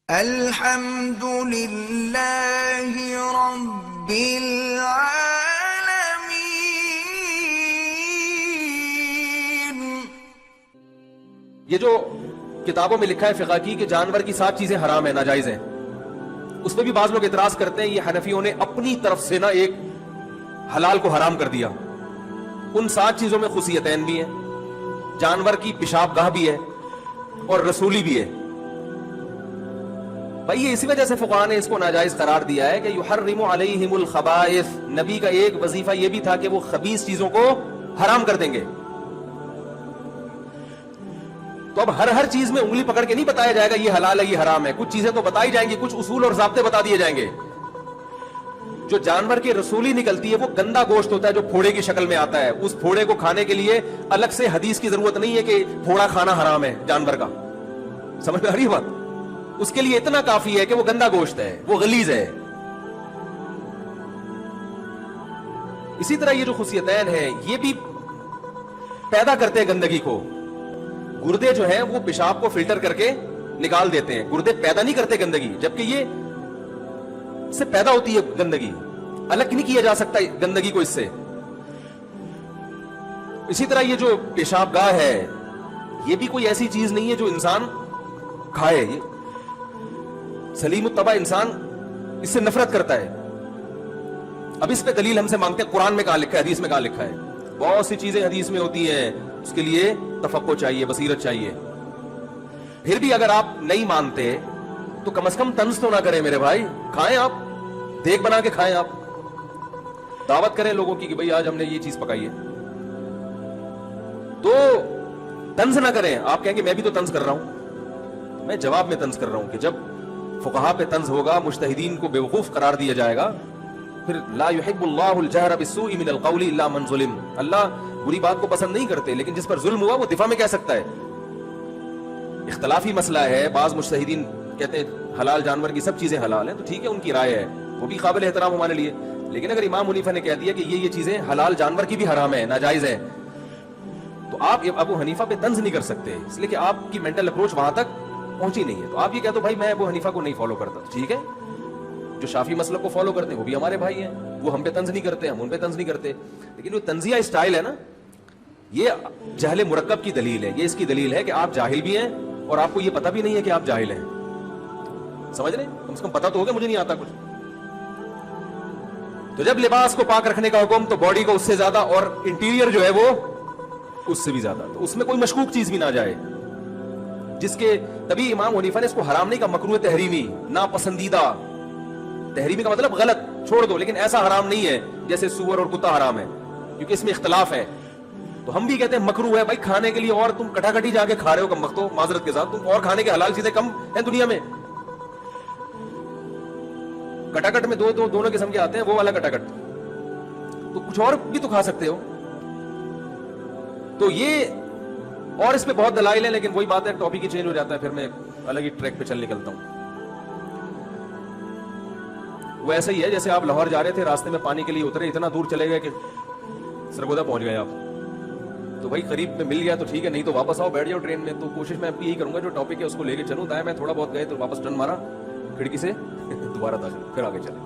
الحمد للہ رب العالمین۔ یہ جو کتابوں میں لکھا ہے فقہ کی کہ جانور کی 7 چیزیں حرام ہیں، ناجائز ہیں، اس پہ بھی بعض لوگ اعتراض کرتے ہیں یہ حنفیوں نے اپنی طرف سے نا ایک حلال کو حرام کر دیا۔ ان 7 چیزوں میں خصیتین بھی ہیں، جانور کی پیشاب گاہ بھی ہے اور رسولی بھی ہے۔ بھائی یہ اسی وجہ سے فقہاء نے اس کو ناجائز قرار دیا ہے کہ یحرم علیہم الخبائث، نبی کا ایک وظیفہ یہ بھی تھا کہ وہ خبیث چیزوں کو حرام کر دیں گے۔ تو اب ہر چیز میں انگلی پکڑ کے نہیں بتایا جائے گا یہ حلال ہے یہ حرام ہے، کچھ چیزیں تو بتائی جائیں گی، کچھ اصول اور ضابطے بتا دیے جائیں گے۔ جو جانور کی رسولی نکلتی ہے وہ گندا گوشت ہوتا ہے جو پھوڑے کی شکل میں آتا ہے، اس پھوڑے کو کھانے کے لیے الگ سے حدیث کی ضرورت نہیں ہے کہ پھوڑا کھانا حرام ہے جانور کا، سمجھ میں آ رہی ہے بات؟ اس کے لیے اتنا کافی ہے کہ وہ گندا گوشت ہے، وہ غلیظ ہے۔ اسی طرح یہ جو خصیتین ہیں یہ بھی پیدا کرتے ہیں گندگی کو۔ گردے جو ہیں وہ پیشاب کو فلٹر کر کے نکال دیتے ہیں، گردے پیدا نہیں کرتے گندگی، جبکہ یہ سے پیدا ہوتی ہے گندگی، الگ نہیں کیا جا سکتا گندگی کو اس سے۔ اسی طرح یہ جو پیشاب گاہ ہے یہ بھی کوئی ایسی چیز نہیں ہے جو انسان کھائے، سلیم الطبع انسان اس سے نفرت کرتا ہے۔ اب اس پہ دلیل ہم سے مانگتے ہیں، قرآن میں کہاں لکھا ہے، حدیث میں کہاں لکھا ہے؟ بہت سی چیزیں حدیث میں ہوتی ہیں، اس کے لیے تفقہ چاہیے، بصیرت چاہیے۔ پھر بھی اگر آپ نہیں مانتے تو کم از کم طنز تو نہ کریں میرے بھائی، کھائیں آپ، دیکھ بنا کے کھائیں، آپ دعوت کریں لوگوں کی کہ بھئی آج ہم نے یہ چیز پکائی ہے، تو طنز نہ کریں۔ آپ کہیں گے میں بھی تو طنز کر رہا ہوں، میں جواب میں طنز کر رہا ہوں کہ جب فقہاء پہ طنز ہوگا، مجتہدین کو بیوقوف قرار دیا جائے گا، پھر لا يحب اللہ الجہر بالسوء من القول الا من ظلم، اللہ بری بات کو پسند نہیں کرتے، لیکن جس پر ظلم ہوا وہ دفاع میں کہہ سکتا ہے۔ اختلافی مسئلہ ہے، بعض مجتہدین کہتے ہیں حلال جانور کی سب چیزیں حلال ہیں، تو ٹھیک ہے ان کی رائے ہے، وہ بھی قابل احترام ہمارے لیے۔ لیکن اگر امام حنیفہ نے کہہ دیا کہ یہ چیزیں حلال جانور کی بھی حرام ہے، ناجائز ہے، تو آپ ابو حنیفہ پہ طنز نہیں کر سکتے، اس لیے کہ آپ کی مینٹل اپروچ وہاں تک پہنچی نہیں ہے۔ تو آپ یہ کہہ دو بھائی میں ابو حنیفہ کو نہیں فالو کرتا، ٹھیک ہے، جو شافعی مسلک کو فالو کرتے ہیں وہ بھی ہمارے بھائی ہیں، وہ ہم پہ طنز نہیں کرتے، ہم ان پہ طنز نہیں کرتے۔ لیکن جو طنزیہ اسٹائل ہے نا، یہ جہل مرکب کی دلیل ہے، یہ اس کی دلیل ہے کہ آپ جاہل بھی ہیں اور آپ کو یہ پتہ بھی نہیں ہے کہ آپ جاہل ہیں، سمجھ رہے ہیں؟ کم سے کم پتہ تو ہوگا مجھے نہیں آتا کچھ۔ تو جب لباس کو پاک رکھنے کا حکم تو باڈی کو اس سے زیادہ، اور انٹیریئر جو ہے وہ اس سے بھی زیادہ، تو اس میں کوئی مشکوک چیز بھی نہ جائے، جس کے تبھی امام حنیفہ نے اس کو حرام نہیں کہا، مکروہ تحریمی، ناپسندیدہ۔ تحریمی کا مطلب غلط، چھوڑ دو، لیکن ایسا حرام نہیں ہے جیسے سور اور کتا حرام ہے، کیونکہ اس میں اختلاف ہے۔ تو ہم بھی کہتے ہیں مکروہ ہے بھائی کھانے کے لیے، اور تم کٹاکٹی جا کے کھا رہے ہو، کم وقتوں معذرت کے ساتھ، تم اور کھانے کے حلال چیزیں کم ہیں دنیا میں۔ کٹاکٹ میں دونوں قسم کے آتے ہیں، وہ والا کٹاکٹ، تو کچھ اور بھی تو کھا سکتے ہو۔ تو یہ اور اس پہ بہت دلائل ہیں، لیکن وہی بات ہے ٹاپک ہی چینج ہو جاتا ہے، پھر میں الگ ہی ٹریک پہ چل نکلتا ہوں۔ وہ ایسا ہی ہے جیسے آپ لاہور جا رہے تھے، راستے میں پانی کے لیے اترے، اتنا دور چلے گئے کہ سرگودا پہنچ گئے آپ، تو بھائی قریب میں مل گیا تو ٹھیک ہے، نہیں تو واپس آؤ، بیٹھ جاؤ ٹرین میں۔ تو کوشش میں یہی کروں گا جو ٹاپک ہے اس کو لے کے چلوں، دائیں میں تھوڑا بہت گئے تو واپس ٹرن مارا کھڑکی سے، دوبارہ داخل، پھر آگے چلے۔